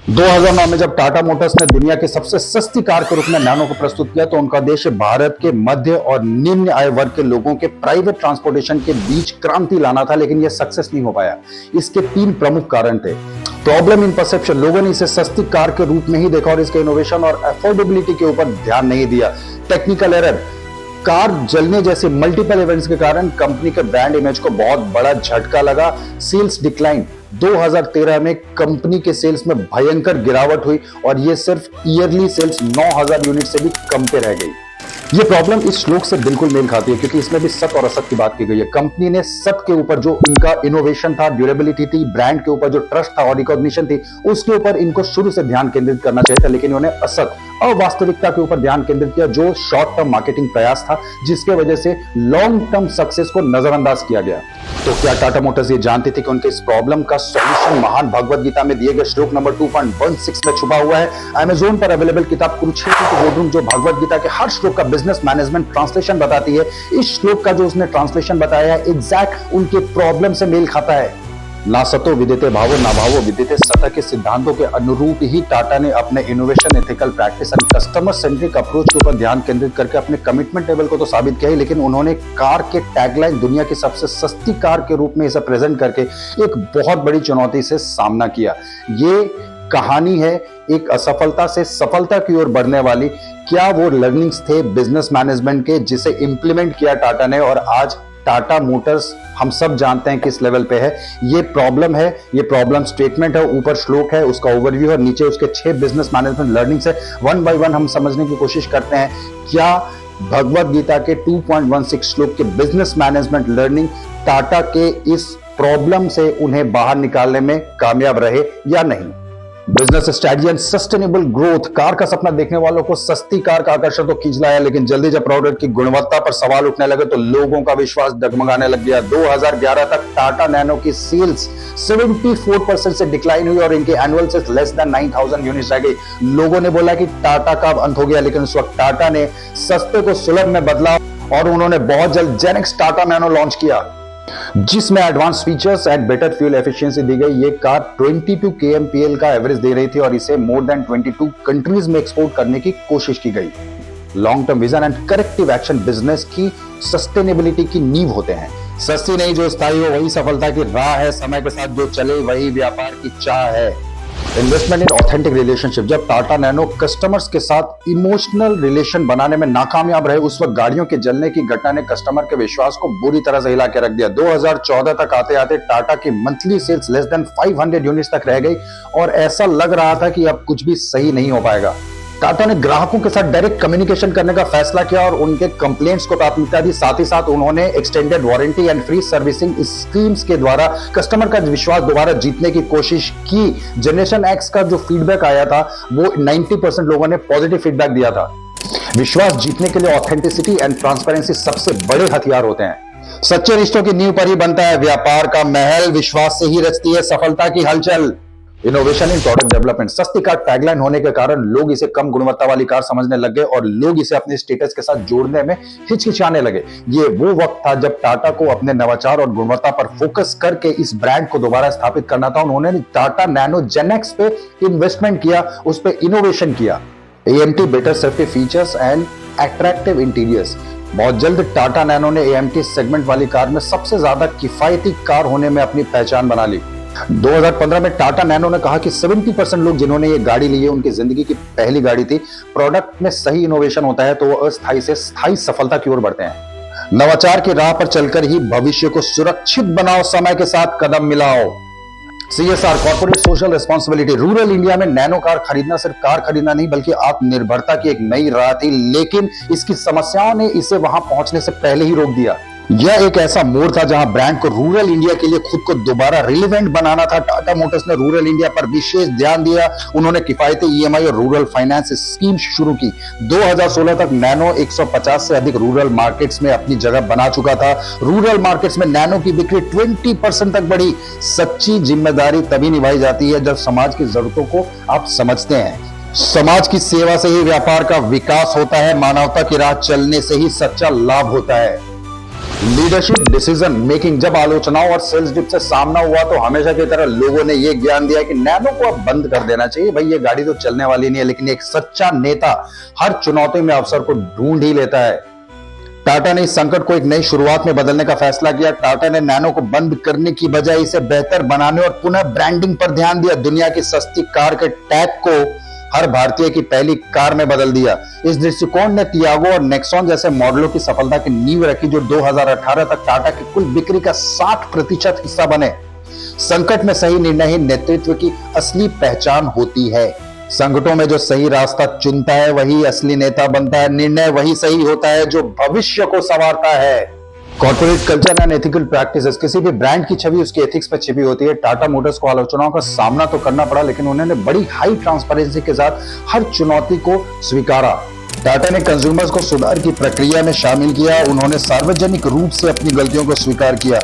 2009 में जब टाटा मोटर्स ने दुनिया की सबसे सस्ती कार के रूप में नैनो को प्रस्तुत किया तो उनका उद्देश्य भारत के मध्य और निम्न आय वर्ग के लोगों के प्राइवेट ट्रांसपोर्टेशन के बीच क्रांति लाना था, लेकिन यह सक्सेस नहीं हो पाया। इसके तीन प्रमुख कारण थे। प्रॉब्लम इन परसेप्शन, लोगों ने इसे सस्ती कार के रूप में ही देखा और इसके इनोवेशन और अफोर्डेबिलिटी के ऊपर ध्यान नहीं दिया। टेक्निकल एरर, कार जलने जैसे मल्टीपल इवेंट्स के कारण कंपनी के ब्रांड इमेज को बहुत बड़ा झटका लगा। सेल्स डिक्लाइन, 2013 में कंपनी के सेल्स में भयंकर गिरावट हुई और यह सिर्फ ईयरली सेल्स 9000 यूनिट से भी कम पे रह गई। ये प्रॉब्लम इस श्लोक से बिल्कुल मेल खाती है क्योंकि इसमें भी सत और असत की बात की गई है। कंपनी ने सत के ऊपर जो इनका इनोवेशन था, ड्यूरेबिलिटी थी, ब्रांड के ऊपर जो ट्रस्ट था और रिकॉग्निशन थी, उसके ऊपर इनको शुरू से ध्यान केंद्रित करना चाहिए था, लेकिन उन्होंने असत अवास्तविकता के ऊपर ध्यान केंद्रित किया, जो शॉर्ट टर्म मार्केटिंग प्रयास था, जिसके वजह से लॉन्ग टर्म सक्सेस को नजरअंदाज किया गया। तो क्या टाटा मोटर्स ये जानती थी कि उनके इस प्रॉब्लम का सॉल्यूशन महान भगवत गीता में दिए गए श्लोक नंबर 2.16 में छुपा हुआ है? अमेज़न पर अवेलेबल किताब कुरुक्षेत्र के बोर्डरूम, जो भगवत गीता के हर श्लोक का बिजनेस मैनेजमेंट ट्रांसलेशन बताती है, इस श्लोक का जो उसने ट्रांसलेशन बताया है एग्जैक्ट उनके प्रॉब्लम से मेल खाता है। ना सतो विदिते भावो ना भावो विदिते सत के सिद्धांतों के अनुरूप ही टाटा ने अपने innovation, ethical practice and customer centric approach के ऊपर ध्यान केंद्रित करके अपने कमिटमेंट लेवल को तो साबित किया ही, लेकिन उन्होंने कार के टैगलाइन दुनिया की सबसे सस्ती कार के रूप में इसे प्रेजेंट करके एक बहुत बड़ी चुनौती से सामना किया। ये कहानी है एक असफलता से सफलता की ओर बढ़ने वाली। क्या वो लर्निंग्स थे बिजनेस मैनेजमेंट के जिसे इंप्लीमेंट किया टाटा ने, और आज टाटा मोटर्स हम सब जानते हैं किस लेवल पे है। ये प्रॉब्लम है, ये प्रॉब्लम स्टेटमेंट है, ऊपर श्लोक है, उसका ओवरव्यू है, नीचे उसके 6 बिजनेस मैनेजमेंट लर्निंग्स है। वन बाय वन हम समझने की कोशिश करते हैं क्या भगवत गीता के 2.16 श्लोक के बिजनेस मैनेजमेंट लर्निंग टाटा के इस प्रॉब्लम से उन्हें बाहर निकालने में कामयाब रहे या नहीं। Business strategy and sustainable growth. Car का सपना देखने वालों को सस्ती कार का आकर्षण तो खींच लाया, लेकिन जल्दी जब प्रोडक्ट की गुणवत्ता पर सवाल उठने लगे तो लोगों का विश्वास डगमगाने लग गया। 2011 तक टाटा नैनो की सेल्स 74% से डिक्लाइन हुई और इनके annual sales less than 9000 units रह गई। लोगों ने बोला कि टाटा का अब अंत हो गया, लेकिन उस वक्त टाटा ने सस्ते को सुलभ में बदला और उन्होंने बहुत जल्द जेनेक्स टाटा नैनो लॉन्च किया, जिसमें advance features and better fuel efficiency दी गई। ये कार 22 kmpl का एवरेज दे रही थी और इसे मोर देन 22 कंट्रीज में एक्सपोर्ट करने की कोशिश की गई। Long term vision and corrective action business की सस्टेनेबिलिटी की नींव होते हैं। सस्ती नहीं, जो स्थायी हो वही सफलता की राह है। समय के साथ जो चले वही व्यापार की चाह है। इन्वेस्टमेंट इन ऑथेंटिक रिलेशनशिप। जब टाटा नैनो कस्टमर्स के साथ इमोशनल रिलेशन बनाने में नाकामयाब रहे, उस वक्त गाड़ियों के जलने की घटना ने कस्टमर के विश्वास को बुरी तरह से हिला के रख दिया। 2014 तक आते आते टाटा की monthly sales less than 500 units तक रह गई और ऐसा लग रहा था कि अब कुछ भी सही नहीं हो पाएगा। टाटा ने ग्राहकों के साथ डायरेक्ट कम्युनिकेशन करने का फैसला किया और उनके कंप्लेंट्स को प्राथमिकता दी। साथ ही साथ उन्होंने extended warranty and free servicing schemes के द्वारा कस्टमर का विश्वास दोबारा जीतने की कोशिश की। जनरेशन एक्स का जो फीडबैक आया था वो 90% लोगों ने पॉजिटिव फीडबैक दिया था। विश्वास जीतने के लिए ऑथेंटिसिटी एंड ट्रांसपेरेंसी सबसे बड़े हथियार होते हैं। सच्चे रिश्तों की नींव पर ही बनता है व्यापार का महल, विश्वास से ही रचती है सफलता की हलचल। Innovation in product development. सस्ती कार टैगलाइन होने के कारण लोग इसे कम गुणवत्ता वाली कार समझने लग गए और लोग इसे अपने स्टेटस के साथ जोड़ने में हिचकिचाने लगे। ये वो वक्त था जब टाटा को अपने नवाचार और गुणवत्ता पर फोकस करके इस ब्रांड को दोबारा स्थापित करना था। उन्होंने टाटा नैनो जेनेक्स पे इन्वेस्टमेंट किया, उस पे इनोवेशन किया। AMT better safety features and attractive interiors. बहुत जल्द टाटा नैनो ने AMT सेगमेंट वाली कार में सबसे ज्यादा किफायती कार होने में अपनी पहचान बना ली। 2015 में टाटा नैनो ने कहा कि 70% लोग जिन्होंने ये गाड़ी ली है उनकी जिंदगी की पहली गाड़ी थी। प्रोडक्ट में सही इनोवेशन होता है तो वो अस्थायी से स्थायी सफलता की ओर बढ़ते हैं। नवाचार की राह पर चलकर ही भविष्य को सुरक्षित बनाओ, समय के साथ कदम मिलाओ। CSR corporate social responsibility. Rural India में नैनो कार खरीदना सिर्फ कार खरीदना नहीं बल्कि आत्मनिर्भरता की एक नई राह थी, लेकिन इसकी समस्याओं ने इसे वहां पहुंचने से पहले ही रोक दिया। यह एक ऐसा मोड़ था जहां ब्रांड को रूरल इंडिया के लिए खुद को दोबारा रिलेवेंट बनाना था। टाटा मोटर्स ने रूरल इंडिया पर विशेष ध्यान दिया। उन्होंने किफायती EMI और रूरल फाइनेंस स्कीम शुरू की। 2016 तक नैनो 150 से अधिक रूरल मार्केट्स में अपनी जगह बना चुका था। रूरल मार्केट्स में नैनो की बिक्री 20% तक बढ़ी। सच्ची जिम्मेदारी तभी निभाई जाती है जब समाज की जरूरतों को आप समझते हैं। समाज की सेवा से ही व्यापार का विकास होता है। मानवता की राह चलने से ही सच्चा लाभ होता है। Leadership decision making. जब आलोचनाओं और सेल्स डिप से सामना हुआ तो हमेशा की तरह लोगों ने यह ज्ञान दिया कि नैनो को अब बंद कर देना चाहिए। भाई ये गाड़ी तो चलने वाली नहीं है, लेकिन एक सच्चा नेता हर चुनौती में अवसर को ढूंढ ही लेता है। टाटा ने इस संकट को एक नई शुरुआत में बदलने का फैसला किया। टाटा ने नैनो को बंद करने की बजाय इसे बेहतर बनाने और पुनः ब्रांडिंग पर ध्यान दिया। दुनिया की सस्ती कार के टैग को हर भारतीय की पहली कार में बदल दिया। इस दृष्टिकोण ने तियागो और नेक्सॉन जैसे मॉडलों की सफलता की नींव रखी, जो 2018 तक टाटा की कुल बिक्री का 60% हिस्सा बने। संकट में सही निर्णय ही नेतृत्व की असली पहचान होती है। संकटों में जो सही रास्ता चुनता है वही असली नेता बनता है। निर्णय वही सही होता है जो भविष्य को संवारता है। Corporate culture and ethical practices. किसी भी ब्रांड की छवि उसके एथिक्स पर छिपी होती है। टाटा मोटर्स को आलोचनाओं का सामना तो करना पड़ा, लेकिन उन्होंने बड़ी हाई ट्रांसपेरेंसी के साथ हर चुनौती को स्वीकारा। टाटा ने कंज्यूमर्स को सुधार की प्रक्रिया में शामिल किया। उन्होंने सार्वजनिक रूप से अपनी गलतियों को स्वीकार किया।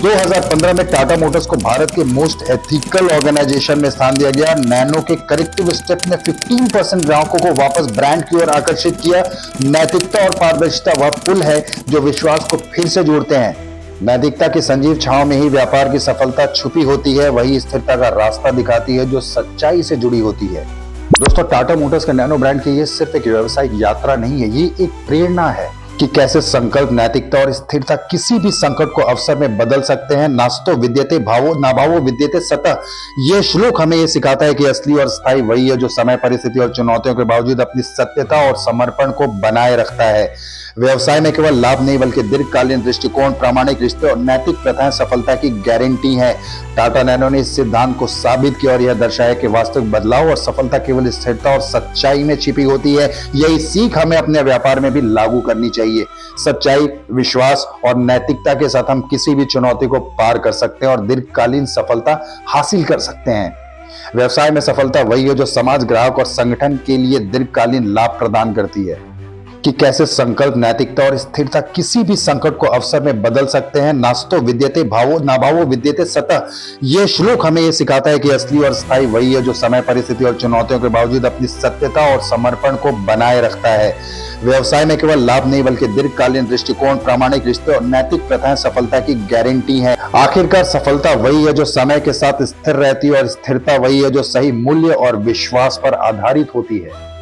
2015 में टाटा मोटर्स को भारत के मोस्ट एथिकल ऑर्गेनाइजेशन में स्थान दिया गया। नैनो के करेक्टिव स्टेप ने 15% ग्राहकों को वापस ब्रांड की ओर आकर्षित किया। नैतिकता और पारदर्शिता वह पुल है जो विश्वास को फिर से जोड़ते हैं। नैतिकता की संजीव छांव में ही व्यापार की सफलता छुपी होती है। वही स्थिरता का रास्ता दिखाती है जो सच्चाई से जुड़ी होती है। दोस्तों, टाटा मोटर्स के नैनो ब्रांड की ये सिर्फ एक व्यावसायिक यात्रा नहीं है, ये एक प्रेरणा है कि कैसे संकल्प, नैतिकता और स्थिरता किसी भी संकट को अवसर में बदल सकते हैं। नास्तो विद्यते भावो नाभावो विद्यते सतः। यह श्लोक हमें यह सिखाता है कि असली और स्थायी वही है जो समय, परिस्थिति और चुनौतियों के बावजूद अपनी सत्यता और समर्पण को बनाए रखता है। व्यवसाय में केवल लाभ नहीं बल्कि दीर्घकालीन दृष्टिकोण, प्रामाणिक रिश्ते और नैतिक प्रथाएं सफलता की गारंटी है। टाटा नैनो ने इस सिद्धांत को साबित किया और यह दर्शाया कि वास्तविक बदलाव और सफलता केवल स्थिरता और सच्चाई में छिपी होती है। यही सीख हमें अपने व्यापार में भी लागू करनी चाहिए। सच्चाई, विश्वास और नैतिकता के साथ हम किसी भी चुनौती को पार कर सकते हैं और दीर्घकालीन सफलता हासिल कर सकते हैं। व्यवसाय में सफलता वही है जो समाज, ग्राहक और संगठन के लिए दीर्घकालीन लाभ प्रदान करती है। कि कैसे संकल्प, नैतिकता और स्थिरता किसी भी संकट को अवसर में बदल सकते हैं। नास्तो विद्यते भावो नाभावो विद्यते सतः। यह श्लोक हमें यह सिखाता है कि असली और स्थायी वही है जो समय, परिस्थिति और चुनौतियों के बावजूद अपनी सत्यता और समर्पण को बनाए रखता है। व्यवसाय में केवल लाभ नहीं बल्कि दीर्घकालीन दृष्टिकोण, प्रामाणिक रिश्ते और नैतिक प्रथाएं सफलता की गारंटी है। आखिरकार सफलता वही है जो समय के साथ स्थिर रहती है और स्थिरता वही है जो सही मूल्य और विश्वास पर आधारित होती है।